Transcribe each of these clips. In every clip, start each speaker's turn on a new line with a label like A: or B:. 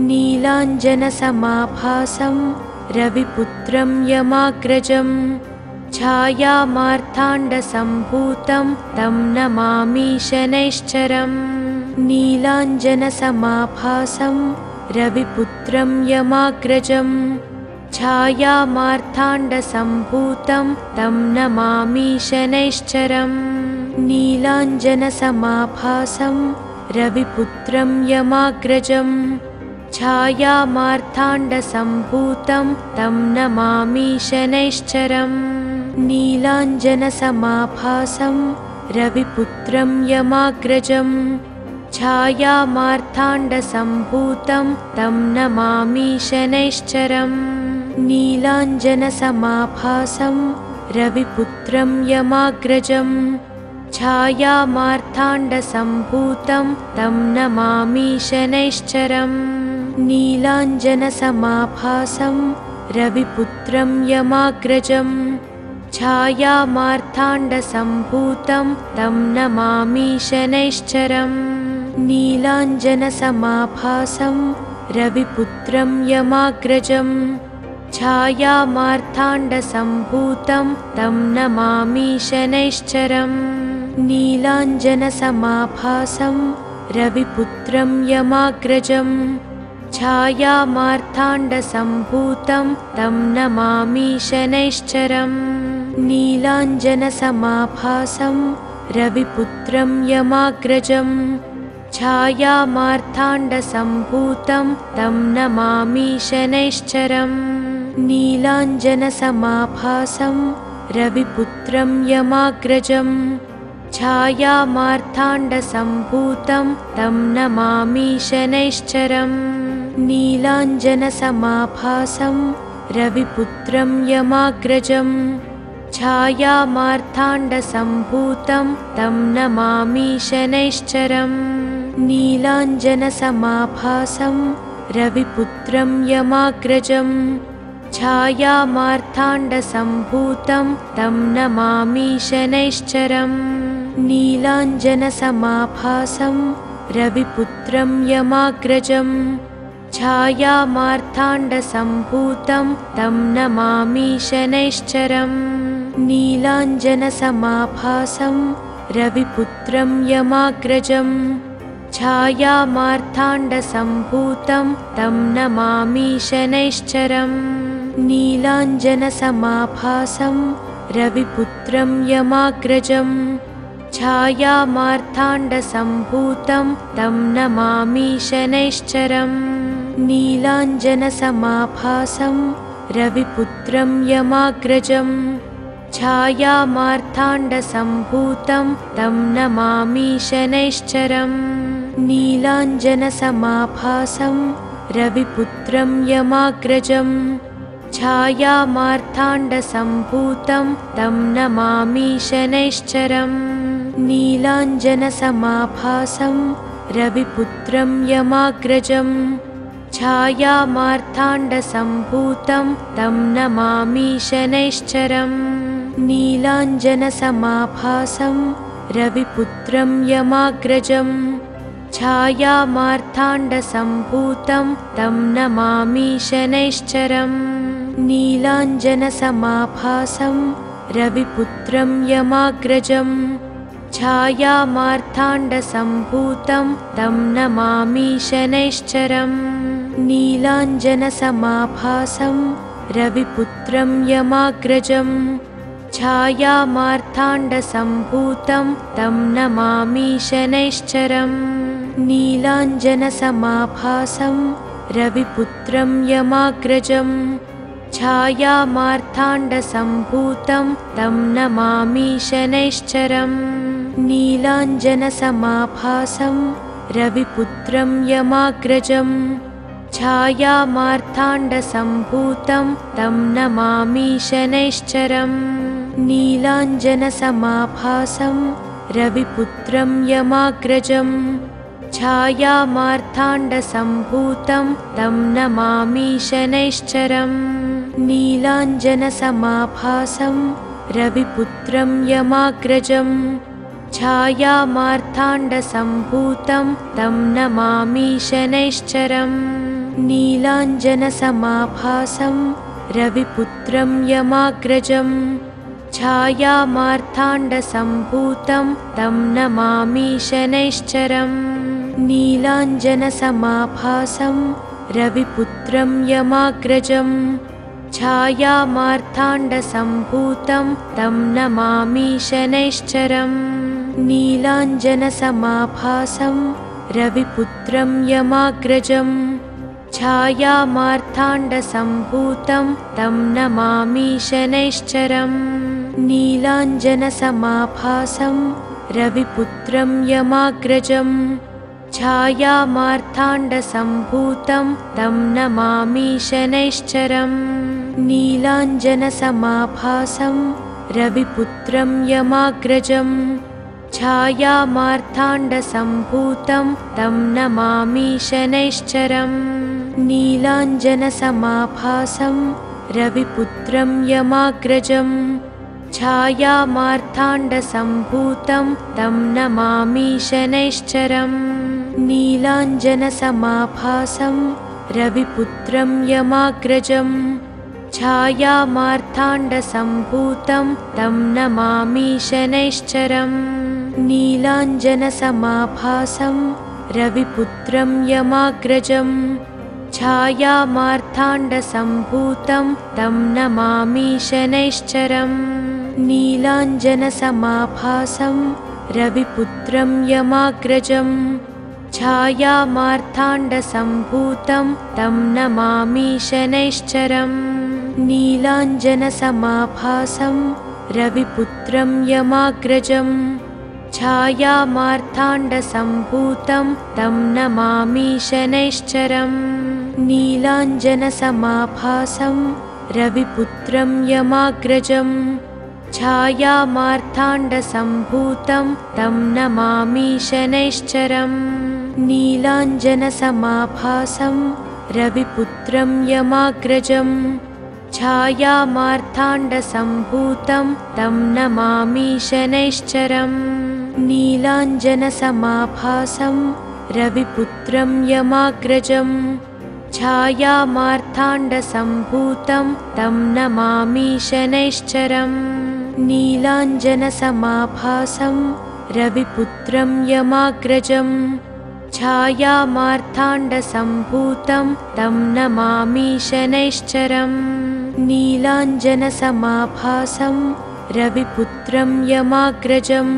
A: नीलाञ्जनसमाभासं रविपुत्रं यमाग्रजं छायामार्ताण्डसम्भूतं तं नमामि शनैश्चरम्। नीलाञ्जनसमाभासं रविपुत्रं यमाग्रजं छायामार्ताण्डसम्भूतं तं नमामि शनैश्चरम्। नीलाञ्जनसमाभासं रविपुत्रं यमाग्रजं छायामार्ताण्डसम्भूतं तं नमामि शनैश्चरम्। नीलाञ्जनसमाभासं रविपुत्रं यमाग्रजं छायामार्ताण्डसम्भूतं तं नमामि शनैश्चरम्। नीलाञ्जनसमाभासं रविपुत्रं यमाग्रजं छायामार्ताण्डसम्भूतं तं नमामि शनैश्चरम्। नीलाञ्जनसमाभासं रविपुत्रं यमाग्रजं छायामार्ताण्डसम्भूतं तं नमामि शनैश्चरम्। नीलाञ्जनसमाभासं रविपुत्रं यमाग्रजं छायामार्ताण्डसम्भूतं तं नमामि शनैश्चरम्। नीलाञ्जनसमाभासं रविपुत्रं यमाग्रजं छायामार्ताण्डसम्भूतं तं नमामि शनैश्चरम्। नीलाञ्जनसमाभासं रविपुत्रं यमाग्रजं छायामार्ताण्डसम्भूतं तं नमामि शनैश्चरम्। नीलाञ्जनसमाभासं रविपुत्रं यमाग्रजं छायामार्ताण्डसम्भूतं तं नमामि शनैश्चरम्। नीलाञ्जनसमाभासं रविपुत्रं यमाग्रजं छायामार्ताण्डसम्भूतं तं नमामि शनैश्चरम्। नीलाञ्जनसमाभासं रविपुत्रं यमाग्रजं छायामार्ताण्डसम्भूतं तं नमामि शनैश्चरम्। नीलाञ्जनसमाभासं रविपुत्रं यमाग्रजं छायामार्ताण्डसम्भूतं तं नमामि शनैश्चरम्। नीलाञ्जनसमाभासं रविपुत्रं यमाग्रजं छायामार्ताण्डसम्भूतं तं नमामि शनैश्चरम्। नीलाञ्जनसमाभासं रविपुत्रं यमाग्रजं छायामार्ताण्डसम्भूतं तं नमामि शनैश्चरम्। नीलाञ्जनसमाभासं रविपुत्रं यमाग्रजं छायामार्ताण्डसम्भूतं तं नमामि शनैश्चरम्। नीलाञ्जनसमाभासं रविपुत्रं यमाग्रजं छायामार्ताण्डसम्भूतं तं नमामि शनैश्चरम्। नीलाञ्जनसमाभासं रविपुत्रं यमाग्रजं छायामार्ताण्डसम्भूतं तं नमामि शनैश्चरम्। नीलाञ्जनसमाभासं रविपुत्रं यमाग्रजं छायामार्ताण्डसम्भूतं तं नमामि शनैश्चरम्। नीलाञ्जनसमाभासं रविपुत्रं यमाग्रजं छायामार्ताण्डसम्भूतं तं नमामि शनैश्चरम्। नीलाञ्जनसमाभासं रविपुत्रं यमाग्रजं छायामार्ताण्डसम्भूतं तं नमामि शनैश्चरम्। नीलाञ्जनसमाभासं रविपुत्रं यमाग्रजं छायामार्ताण्डसम्भूतं तं नमामि शनैश्चरम्। नीलाञ्जनसमाभासं रविपुत्रं यमाग्रजं छायामार्ताण्डसम्भूतं तं नमामि शनैश्चरम्। नीलाञ्जनसमाभासं रविपुत्रं यमाग्रजं छायामार्ताण्डसम्भूतं तं नमामि शनैश्चरम्। नीलाञ्जनसमाभासं रविपुत्रं यमाग्रजं छायामार्ताण्डसम्भूतं तं नमामि शनैश्चरम्। नीलाञ्जनसमाभासं रविपुत्रं यमाग्रजं छायामार्ताण्डसम्भूतं तं नमामि शनैश्चरम् नीलाञ्जनसमाभासं रविपुत्रं यमाग्रजं छायामार्ताण्डसम्भूतं तं नमामि शनैश्चरम् नीलाञ्जनसमाभासं रविपुत्रं यमाग्रजं छायामार्ताण्डसम्भूतं तं नमामि शनैश्चरम् नीलाञ्जनसमाभासं रविपुत्रं यमाग्रजं छायामार्ताण्डसम्भूतं तं नमामि शनैश्चरम् नीलाञ्जनसमाभासं रविपुत्रं यमाग्रजं छायामार्ताण्डसम्भूतं तं नमामि शनैश्चरम् नीलाञ्जनसमाभासं रविपुत्रं यमाग्रजं छायामार्ताण्डसम्भूतं तं नमामि शनैश्चरम् नीलाञ्जनसमाभासं रविपुत्रं यमाग्रजं छायामार्ताण्डसम्भूतं तं नमामि शनैश्चरम् नीलाञ्जनसमाभासं रविपुत्रं यमाग्रजं छायामार्ताण्डसम्भूतं तं नमामि शनैश्चरम् नीलाञ्जनसमाभासं रविपुत्रं यमाग्रजं छायामार्ताण्डसम्भूतं तं नमामि शनैश्चरम् नीलाञ्जनसमाभासं रविपुत्रं यमाग्रजं छायामार्ताण्डसम्भूतं तं नमामि शनैश्चरम् नीलाञ्जनसमाभासं रविपुत्रं यमाग्रजं छायामार्ताण्डसम्भूतं तं नमामि शनैश्चरम् नीलाञ्जनसमाभासं रविपुत्रं यमाग्रजं छायामार्ताण्डसम्भूतं तं नमामि शनैश्चरम् नीलाञ्जनसमाभासं रविपुत्रं यमाग्रजं छायामार्ताण्डसम्भूतं तं नमामि शनैश्चरम् नीलाञ्जनसमाभासं रविपुत्रं यमाग्रजं छायामार्ताण्डसम्भूतं तं नमामि शनैश्चरम् नीलाञ्जनसमाभासं रविपुत्रं यमाग्रजं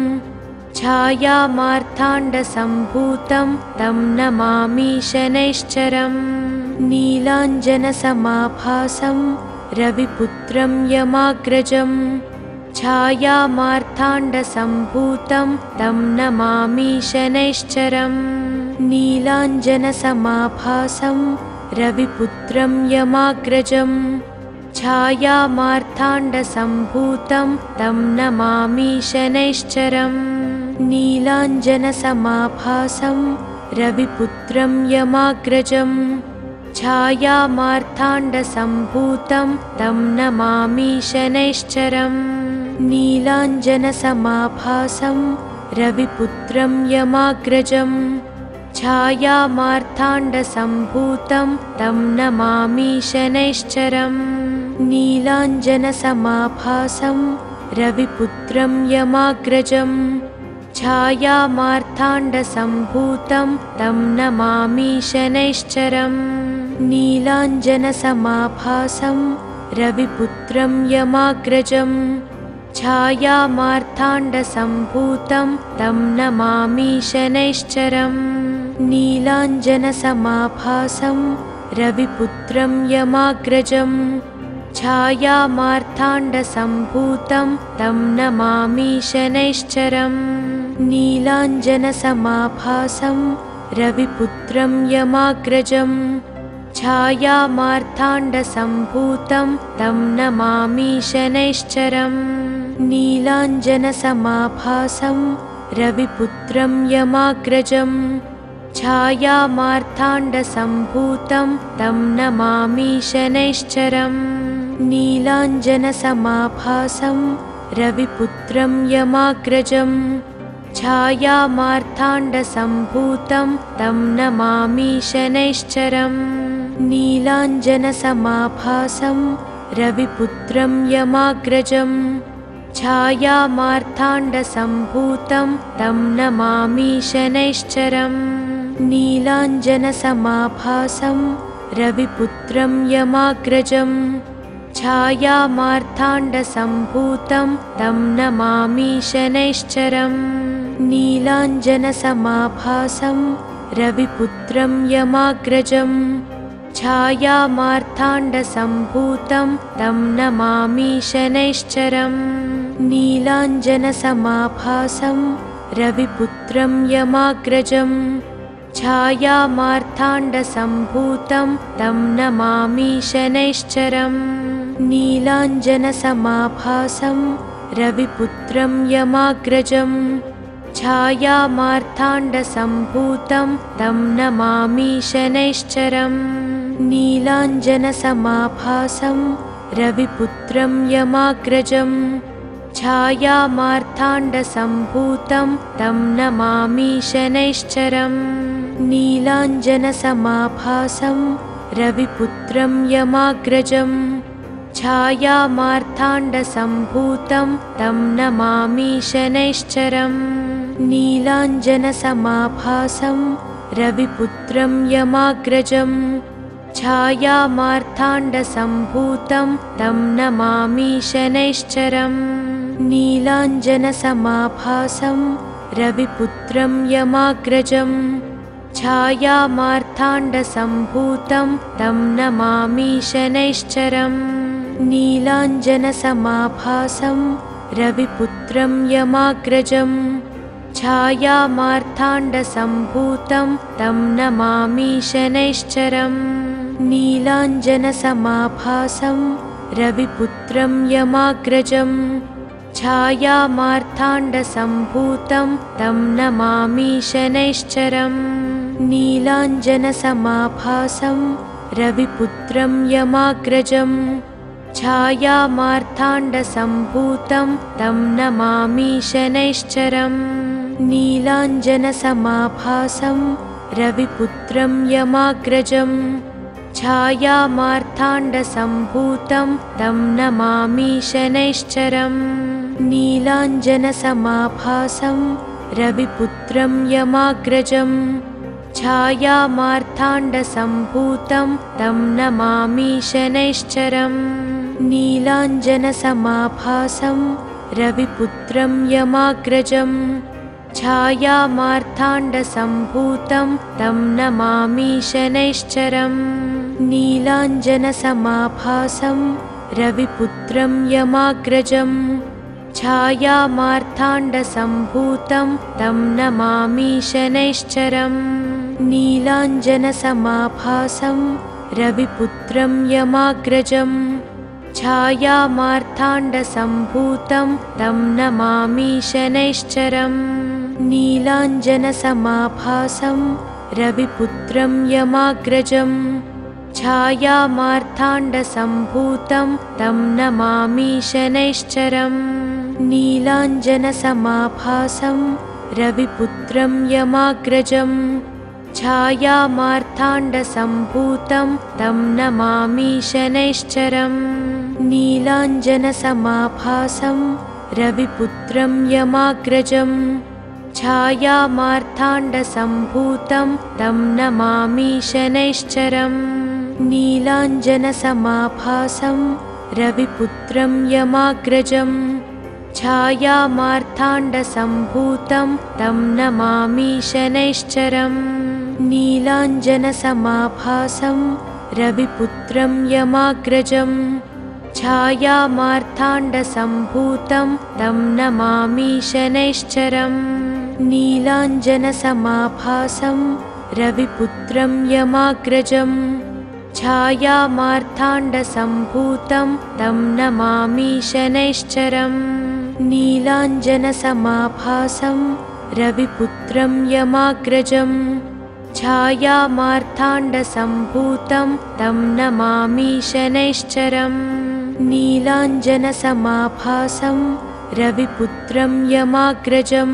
A: छायामार्ताण्डसम्भूतं तं नमामि शनैश्चरम् नीलाञ्जनसमाभासं रविपुत्रं यमाग्रजं छायामार्ताण्डसम्भूतं तं नमामि शनैश्चरम् नीलाञ्जनसमाभासं रविपुत्रं यमाग्रजं छायामार्ताण्डसम्भूतं तं नमामि शनैश्चरम् नीलाञ्जनसमाभासं रविपुत्रं यमाग्रजं छायामार्ताण्डसम्भूतं तं नमामि शनैश्चरम् नीलाञ्जनसमाभासं रविपुत्रं यमाग्रजं छायामार्ताण्डसम्भूतं तं नमामि शनैश्चरम् नीलाञ्जनसमाभासं रविपुत्रं यमाग्रजं छायामार्ताण्डसम्भूतं तं नमामि शनैश्चरम् नीलाञ्जनसमाभासं रविपुत्रं यमाग्रजं छायामार्ताण्डसम्भूतं तं नमामि शनैश्चरम् नीलाञ्जनसमाभासं रविपुत्रं यमाग्रजं छायामार्ताण्डसम्भूतं तं नमामि शनैश्चरम् नीलाञ्जनसमाभासं रविपुत्रं यमाग्रजं छायामार्ताण्डसम्भूतं तं नमामि शनैश्चरम् नीलाञ्जनसमाभासं रविपुत्रं यमाग्रजं छायामार्ताण्डसम्भूतं तं नमामि शनैश्चरम् नीलाञ्जनसमाभासं रविपुत्रं यमाग्रजं छायामार्ताण्डसम्भूतं तं नमामि शनैश्चरम् नीलाञ्जनसमाभासं रविपुत्रं यमाग्रजं छायामार्ताण्डसम्भूतं तं नमामि शनैश्चरम् नीलाञ्जनसमाभासं रविपुत्रं यमाग्रजं छायामार्ताण्डसम्भूतं तं नमामि शनैश्चरम् नीलाञ्जनसमाभासं रविपुत्रं यमाग्रजं छायामार्ताण्डसम्भूतं तं नमामि शनैश्चरम् नीलाञ्जनसमाभासं रविपुत्रं यमाग्रजं छायामार्ताण्डसम्भूतं तं नमामि शनैश्चरम् नीलाञ्जनसमाभासं रविपुत्रं यमाग्रजं छायामार्ताण्डसम्भूतं तं नमामि शनैश्चरम् नीलाञ्जनसमाभासं रविपुत्रं यमाग्रजं छायामार्ताण्डसम्भूतं तं नमामि शनैश्चरम् नीलाञ्जनसमाभासं रविपुत्रं यमाग्रजं छायामार्ताण्डसम्भूतं तं नमामि शनैश्चरम् नीलाञ्जनसमाभासं रविपुत्रं यमाग्रजं छायामार्ताण्डसम्भूतं तं नमामि शनैश्चरम् नीलाञ्जनसमाभासं रविपुत्रं यमाग्रजं छायामार्ताण्डसम्भूतं तं नमामि शनैश्चरम् नीलाञ्जनसमाभासं रविपुत्रं यमाग्रजं छायामार्ताण्डसम्भूतं तं नमामि शनैश्चरम् नीलाञ्जनसमाभासं रविपुत्रं यमाग्रजं छायामार्ताण्डसम्भूतं तं नमामि शनैश्चरम् नीलाञ्जनसमाभासं रविपुत्रं यमाग्रजं छायामार्ताण्डसम्भूतं तं नमामि शनैश्चरम् नीलाञ्जनसमाभासं रविपुत्रं यमाग्रजं छायामार्ताण्डसम्भूतं तं नमामि शनैश्चरम् नीलाञ्जनसमाभासं रविपुत्रं यमाग्रजं छायामार्ताण्डसम्भूतं तं नमामि शनैश्चरम् नीलाञ्जनसमाभासं रविपुत्रं यमाग्रजं छायामार्ताण्डसम्भूतं तं नमामि शनैश्चरम् नीलाञ्जनसमाभासं रविपुत्रं यमाग्रजं छायामार्ताण्डसम्भूतं तं नमामि शनैश्चरम् नीलाञ्जनसमाभासं रविपुत्रं यमाग्रजं छायामार्ताण्डसम्भूतं तं नमामि शनैश्चरम् नीलाञ्जनसमाभासं रविपुत्रं यमाग्रजं छायामार्ताण्डसम्भूतं तं नमामि शनैश्चरम् नीलाञ्जनसमाभासं रविपुत्रं यमाग्रजं छायामार्ताण्डसम्भूतं तं नमामि शनैश्चरम् नीलाञ्जनसमाभासं रविपुत्रं यमाग्रजं छायामार्ताण्डसम्भूतं तं नमामि शनैश्चरम् नीलाञ्जनसमाभासं रविपुत्रं यमाग्रजं छायामार्ताण्डसम्भूतं तं नमामि शनैश्चरम् नीलाञ्जनसमाभासं रविपुत्रं यमाग्रजं छायामार्ताण्डसम्भूतं तं नमामि शनैश्चरम् नीलाञ्जनसमाभासं रविपुत्रं यमाग्रजं छायामार्ताण्डसम्भूतं तं नमामि शनैश्चरम् नीलाञ्जनसमाभासं रविपुत्रं यमाग्रजं छायामार्ताण्डसम्भूतं तं नमामि शनैश्चरम् नीलाञ्जनसमाभासं रविपुत्रं यमाग्रजं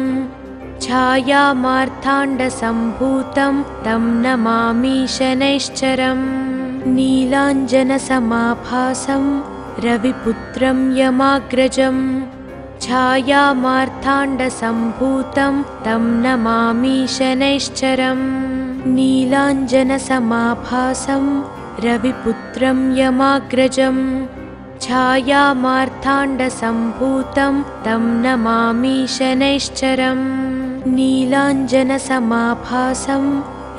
A: छायामार्ताण्डसम्भूतं तं नमामि शनैश्चरम् नीलाञ्जनसमाभासं रविपुत्रं यमाग्रजं छायामार्ताण्डसम्भूतं तं नमामि शनैश्चरम् नीलाञ्जनसमाभासं रविपुत्रं यमाग्रजं छायामार्ताण्डसम्भूतं तं नमामि शनैश्चरम् नीलाञ्जनसमाभासं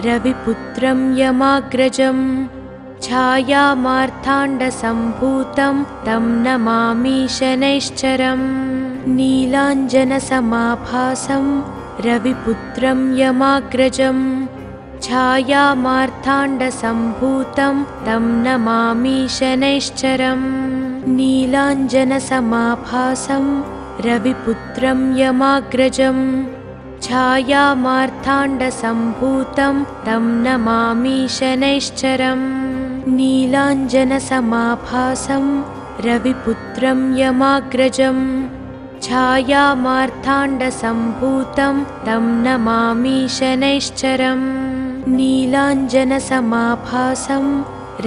A: रविपुत्रं यमाग्रजं छायामार्ताण्डसम्भूतं तं नमामि शनैश्चरम् नीलाञ्जनसमाभासं रविपुत्रं यमाग्रजं छायामार्ताण्डसम्भूतं तं नमामि शनैश्चरम् नीलाञ्जनसमाभासं रविपुत्रं यमाग्रजं छायामार्ताण्डसम्भूतं तं नमामि शनैश्चरम् नीलाञ्जनसमाभासं रविपुत्रं यमाग्रजं छायामार्ताण्डसम्भूतं तं नमामि शनैश्चरम् नीलाञ्जनसमाभासं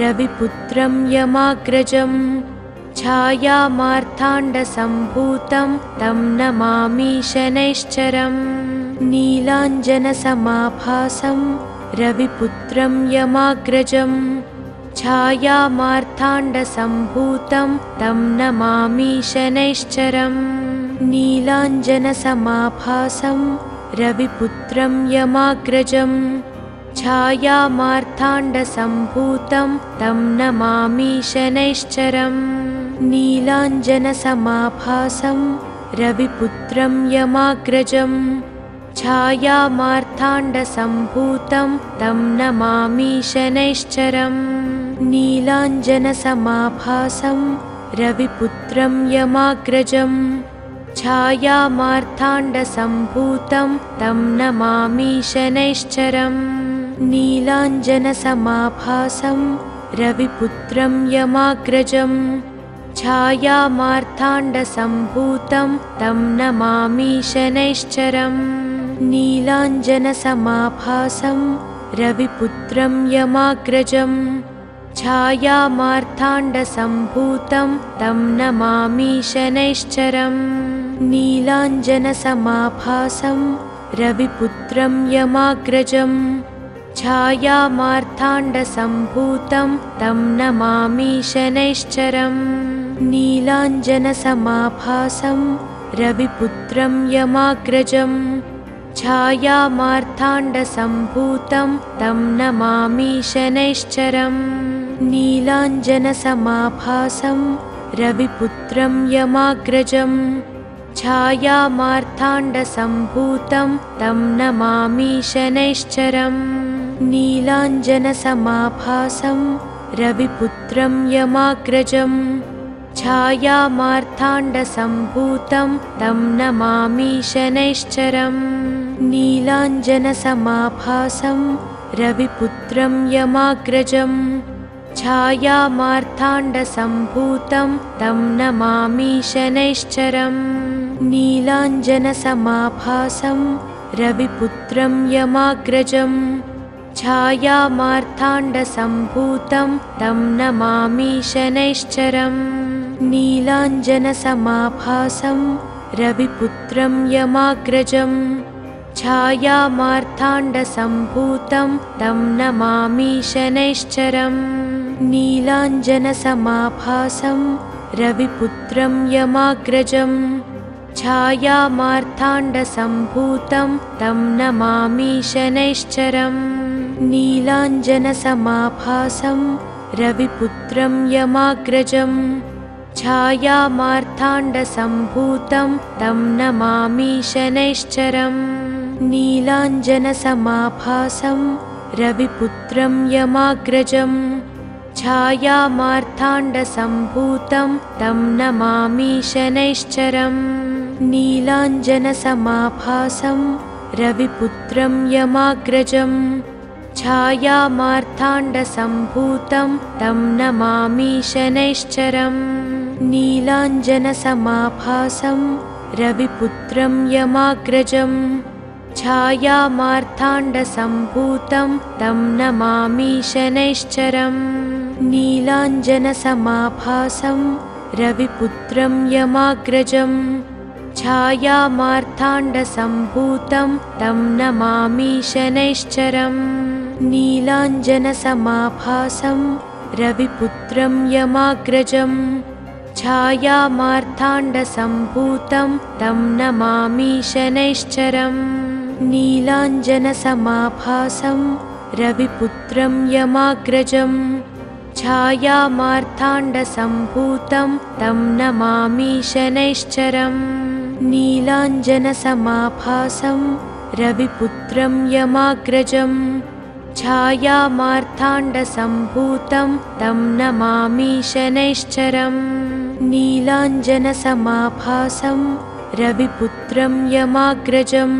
A: रविपुत्रं यमाग्रजं छायामार्ताण्डसम्भूतं तं नमामि शनैश्चरम् नीलाञ्जनसमाभासं रविपुत्रं यमाग्रजं छायामार्ताण्डसम्भूतं तं नमामि शनैश्चरम् नीलाञ्जनसमाभासं रविपुत्रं यमाग्रजं छायामार्ताण्डसम्भूतं तं नमामि शनैश्चरम् नीलाञ्जनसमाभासं रविपुत्रं यमाग्रजं छायामार्ताण्डसम्भूतं तं नमामि शनैश्चरम् नीलाञ्जनसमाभासं रविपुत्रं यमाग्रजं छायामार्ताण्डसम्भूतं तं नमामि शनैश्चरम् नीलाञ्जनसमाभासं रविपुत्रं यमाग्रजं छायामार्ताण्डसम्भूतं तं नमामि शनैश्चरम् नीलाञ्जनसमाभासं रविपुत्रं यमाग्रजं छायामार्ताण्डसम्भूतं तं नमामि शनैश्चरम् नीलाञ्जनसमाभासं रविपुत्रं यमाग्रजं छायामार्ताण्डसम्भूतं तं नमामि शनैश्चरम् नीलाञ्जनसमाभासं रविपुत्रं यमाग्रजं छायामार्ताण्डसम्भूतं तं नमामि शनैश्चरम् नीलाञ्जनसमाभासं रविपुत्रं यमाग्रजं छायामार्ताण्डसम्भूतं तं नमामि शनैश्चरम् नीलाञ्जनसमाभासं रविपुत्रं यमाग्रजं छायामार्ताण्डसम्भूतं तं नमामि शनैश्चरम् नीलाञ्जनसमाभासं रविपुत्रं यमाग्रजं छायामार्ताण्डसम्भूतं तं नमामि शनैश्चरम् नीलाञ्जनसमाभासं रविपुत्रं यमाग्रजं छायामार्ताण्डसम्भूतं तं नमामि शनैश्चरम् नीलाञ्जनसमाभासं रविपुत्रं यमाग्रजं छायामार्ताण्डसम्भूतं तं नमामि शनैश्चरम् नीलाञ्जनसमाभासं रविपुत्रं यमाग्रजं छायामार्ताण्डसम्भूतं तं नमामि शनैश्चरम् नीलाञ्जनसमाभासं रविपुत्रं यमाग्रजं छायामार्ताण्डसम्भूतं तं नमामि शनैश्चरम् नीलाञ्जनसमाभासं रविपुत्रं यमाग्रजं छायामार्ताण्डसम्भूतं तं नमामि शनैश्चरम् नीलाञ्जनसमाभासं रविपुत्रं यमाग्रजं छायामार्ताण्डसम्भूतं तं नमामि शनैश्चरम् नीलाञ्जनसमाभासं रविपुत्रं यमाग्रजं छायामार्ताण्डसम्भूतं तं नमामि शनैश्चरम् नीलाञ्जनसमाभासं रविपुत्रं यमाग्रजं छायामार्ताण्डसम्भूतं तं नमामि शनैश्चरम् नीलाञ्जनसमाभासं रविपुत्रं यमाग्रजं छायामार्ताण्डसम्भूतं तं नमामि शनैश्चरम् नीलाञ्जनसमाभासं रविपुत्रं यमाग्रजं छायामार्ताण्डसम्भूतं तं नमामि शनैश्चरम् नीलाञ्जनसमाभासं रविपुत्रं यमाग्रजं छायामार्ताण्डसम्भूतं तं नमामि शनैश्चरम् नीलाञ्जनसमाभासं रविपुत्रं यमाग्रजं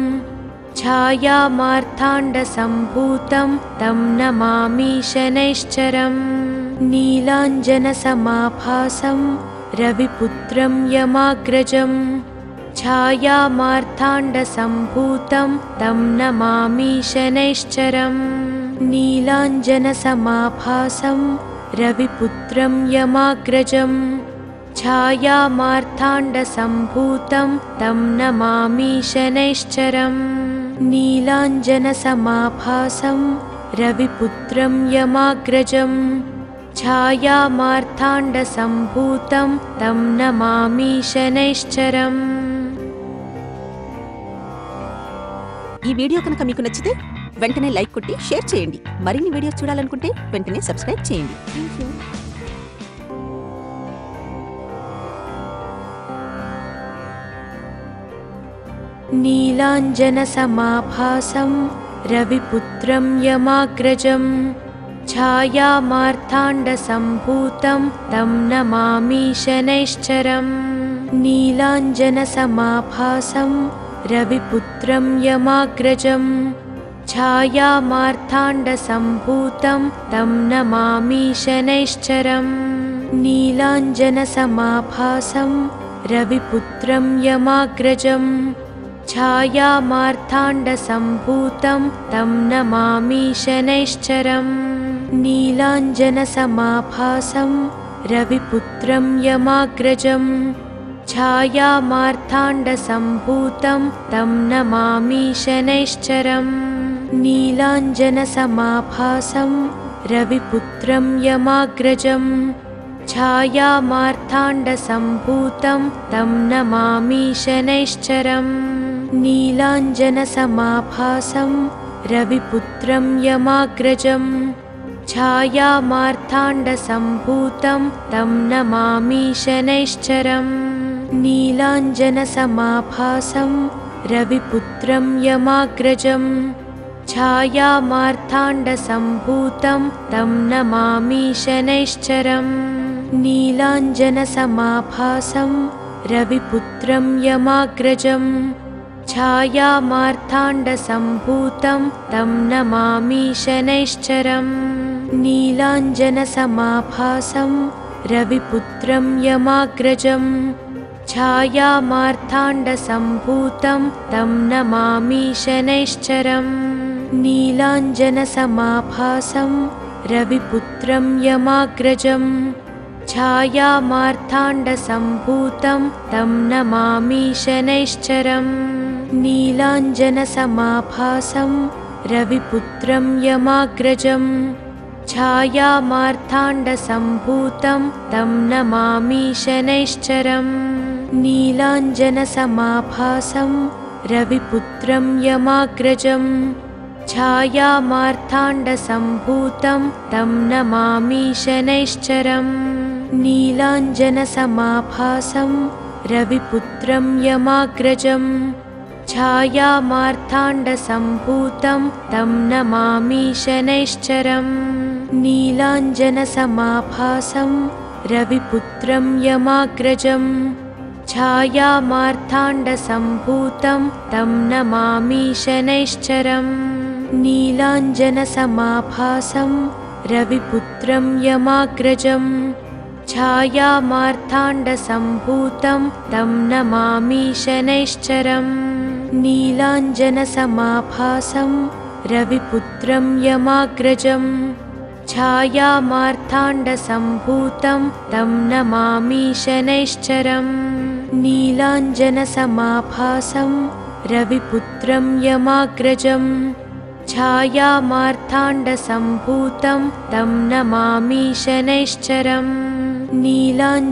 A: छायामार्ताण्डसम्भूतं तं नमामि शनैश्चरम् नीलाञ्जनसमाभासं रविपुत्रं यमाग्रजं छायामार्ताण्डसम्भूतं तं नमामि शनैश्चरम् नीलाञ्जनसमाभासं रविपुत्रं यमाग्रजं छायामार्ताण्डसम्भूतं तं नमामि शनैश्चरम् नीलाञ्जनसमाभासं रविपुत्रं यमाग्रजं छायामार्ताण्डसम्भूतं तं नमामि शनैश्चरम्।
B: ఈ వీడియో కనుక మీకు నచ్చితే వెంటనే లైక్ కొట్టి షేర్ చేయండి. మరిన్ని వీడియోస్ చూడాలనుకుంటే వెంటనే సబ్స్క్రైబ్ చేయండి. థాంక్యూ.
A: नीलाञ्जनसमाभासं रविपुत्रं यमाग्रजं छायामार्ताण्डसम्भूतं तं नमामि शनैश्चरम् नीलाञ्जनसमाभासं रविपुत्रं यमाग्रजं छायामार्ताण्डसम्भूतं तं नमामि शनैश्चरम् नीलाञ्जनसमाभासं रविपुत्रं यमाग्रजं छायामार्ताण्डसम्भूतं तं नमामि शनैश्चरम् नीलाञ्जनसमाभासं रविपुत्रं यमाग्रजं छायामार्ताण्डसम्भूतं तं नमामि शनैश्चरम् नीलाञ्जनसमाभासं रविपुत्रं यमाग्रजं छायामार्ताण्डसम्भूतं तं नमामि शनैश्चरम् नीलाञ्जनसमाभासं रविपुत्रं यमाग्रजं छायामार्ताण्डसम्भूतं तं नमामि शनैश्चरम् नीलाञ्जनसमाभासं रविपुत्रं यमाग्रजं छायामार्ताण्डसम्भूतं तं नमामि शनैश्चरम् नीलाञ्जनसमाभासं रविपुत्रं यमाग्रजं छायामार्ताण्डसम्भूतं तं नमामि शनैश्चरम् नीलाञ्जनसमाभासं रविपुत्रं यमाग्रजं छायामार्ताण्डसम्भूतं तं नमामि शनैश्चरम् नीलाञ्जनसमाभासं रविपुत्रं यमाग्रजं छायामार्ताण्डसम्भूतं तं नमामि शनैश्चरम् नीलाञ्जनसमाभासं रविपुत्रं यमाग्रजं छायामार्ताण्डसम्भूतं तं नमामि शनैश्चरम् नीलाञ्जनसमाभासं रविपुत्रं यमाग्रजं छायामार्ताण्डसम्भूतं तं नमामि शनैश्चरम् नीलाञ्जनसमाभासं रविपुत्रं यमाग्रजं छायामार्ताण्डसम्भूतं तं नमामि शनैश्चरम् नीलाञ्जनसमाभासं रविपुत्रं यमाग्रजं छायामार्ताण्डसम्भूतं तं नमामि शनैश्चरम् नीलाञ्जनसमाभासं रविपुत्रं यमाग्रजं छायामार्ताण्डसम्भूतं तं नमामि शनैश्चरम् नीलाञ्जनसमाभासं रविपुत्रं यमाग्रजं छायामार्ताण्डसम्भूतं तं नमामि शनैश्चरम् नीलाञ्जनसमाभासं रविपुत्रं यमाग्रजम् छायामार्ताण्डसम्भूतं तं नमामि शनैश्चरम् नीलाञ्जनसमाभासं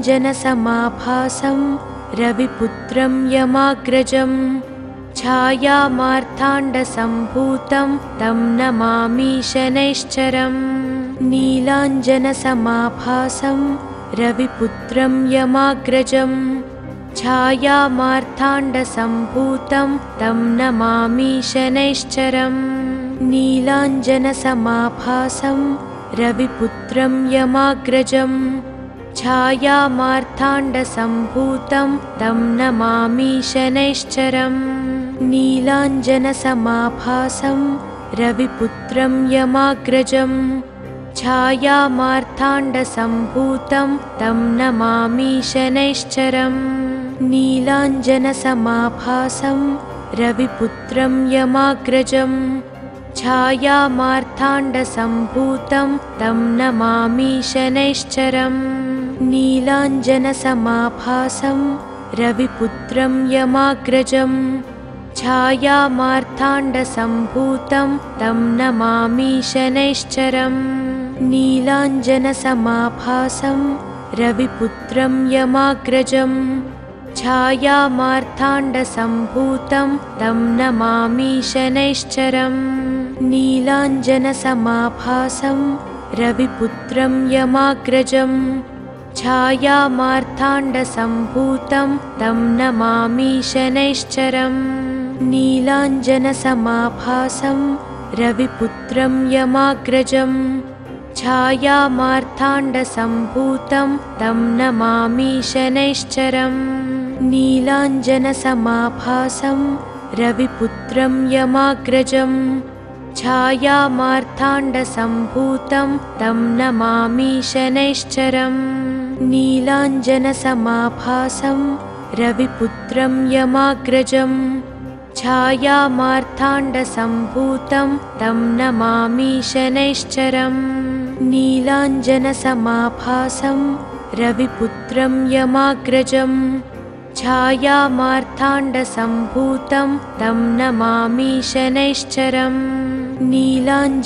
A: रविपुत्रं यमाग्रजम् छायामार्ताण्डसम्भूतं तं नमामि शनैश्चरम् नीलाञ्जनसमाभासं रविपुत्रं यमाग्रजम् छायामार्ताण्डसम्भूतं तं नमामि शनैश्चरम् नीलाञ्जनसमाभासं रविपुत्रं यमाग्रजम् छायामार्ताण्डसम्भूतं तं नमामि शनैश्चरम् नीलाञ्जनसमाभासं रविपुत्रं यमाग्रजम् छायामार्ताण्डसम्भूतं तं नमामि शनैश्चरम् नीलाञ्जनसमाभासं रविपुत्रं यमाग्रजम् छायामार्ताण्डसम्भूतं तं नमामि शनैश्चरम् नीलाञ्जनसमाभासं रविपुत्रं यमाग्रजम् छायामार्ताण्डसम्भूतं तं नमामि शनैश्चरम् नीलाञ्जनसमाभासं रविपुत्रं यमाग्रजम् छायामार्ताण्डसम्भूतं तं नमामि शनैश्चरम् नीलाञ्जनसमाभासं रविपुत्रं यमाग्रजम् छायामार्ताण्डसम्भूतं तं नमामि शनैश्चरम् नीलाञ्जनसमाभासं रविपुत्रं यमाग्रजम् छायामार्ताण्डसम्भूतं तं नमामि शनैश्चरम् नीलाञ्जनसमाभासं रविपुत्रं यमाग्रजम् छायामार्ताण्डसम्भूतं तं नमामि शनैश्चरम् नीलाञ्जनसमाभासं रविपुत्रं यमाग्रजम् छायामार्ताण्डसम्भूतं तं नमामि शनैश्चरम् नीलाञ्जनसमाभासं रविपुत्रं यमाग्रजम् छायामार्ताण्डसम्भूतं तं नमामि शनैश्चरम् नीलाञ्जनसमाभासं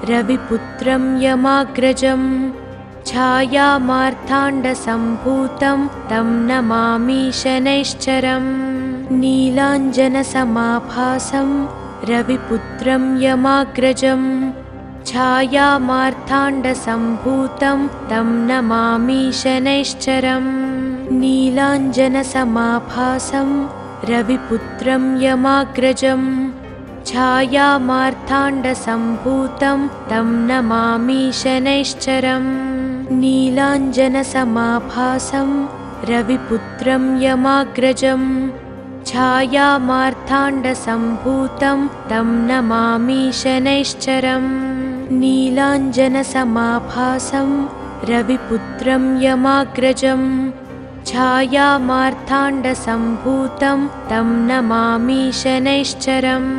A: रविपुत्रं यमाग्रजम् छायामार्ताण्डसम्भूतं तं नमामि शनैश्चरम् नीलाञ्जनसमाभासं रविपुत्रं यमाग्रजम् छायामार्ताण्डसम्भूतं तं नमामि शनैश्चरम् नीलाञ्जनसमाभासं रविपुत्रं यमाग्रजम् छायामार्ताण्डसम्भूतं तं नमामि शनैश्चरम् नीलाञ्जनसमाभासं रविपुत्रं यमाग्रजम् छायामार्ताण्डसम्भूतं तं नमामि शनैश्चरम् नीलाञ्जनसमाभासं रविपुत्रं यमाग्रजम् छायामार्ताण्डसम्भूतं तं नमामि शनैश्चरम्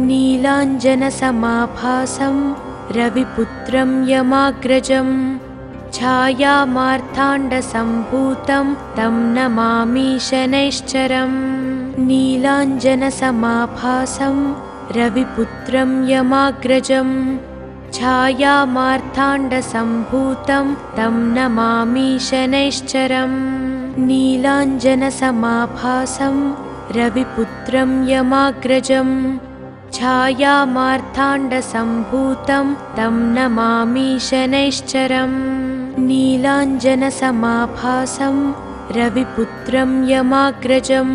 A: नीलाञ्जनसमाभासं रविपुत्रं यमाग्रजम् छायामार्ताण्डसम्भूतं तं नमामि शनैश्चरम् नीलाञ्जनसमाभासं रविपुत्रं यमाग्रजम् छायामार्ताण्डसम्भूतं तं नमामि शनैश्चरम् नीलाञ्जनसमाभासं रविपुत्रं यमाग्रजम् छायामार्ताण्डसम्भूतं तं नमामि शनैश्चरम् नीलाञ्जनसमाभासं रविपुत्रं यमाग्रजम्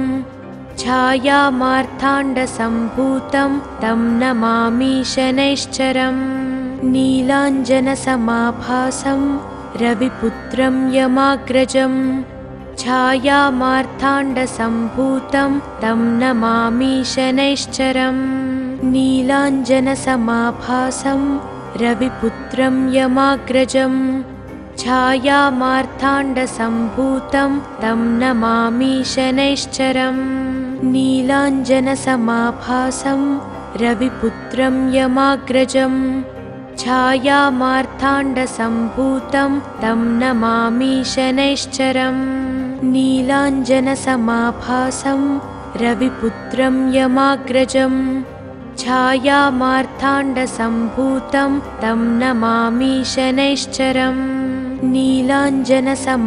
A: छायामार्ताण्डसम्भूतं तं नमामि शनैश्चरम् नीलाञ्जनसमाभासं रविपुत्रं यमाग्रजम् छायामार्ताण्डसम्भूतं तं नमामि शनैश्चरम् नीलाञ्जनसमाभासं रविपुत्रं यमाग्रजम् छायामार्ताण्डसम्भूतं तं नमामि शनैश्चरम् नीलाञ्जनसमाभासं रविपुत्रं यमाग्रजम् छायामार्ताण्डसम्भूतं तं नमामि शनैश्चरम् नीलाञ्जनसमाभासं रविपुत्रं यमाग्रजम् छायामार्ताण्डसम्भूतं तं नमामि शनैश्चरम् नीलाञ्जनसमा